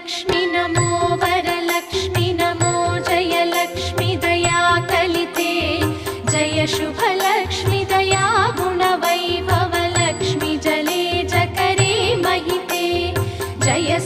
लक्ष्मी नमो वरलक्ष्मी नमो जय लक्ष्मी दया कलिते जय शुभ लक्ष्मी दया गुण वैभव लक्ष्मी जले जकरे महिते जय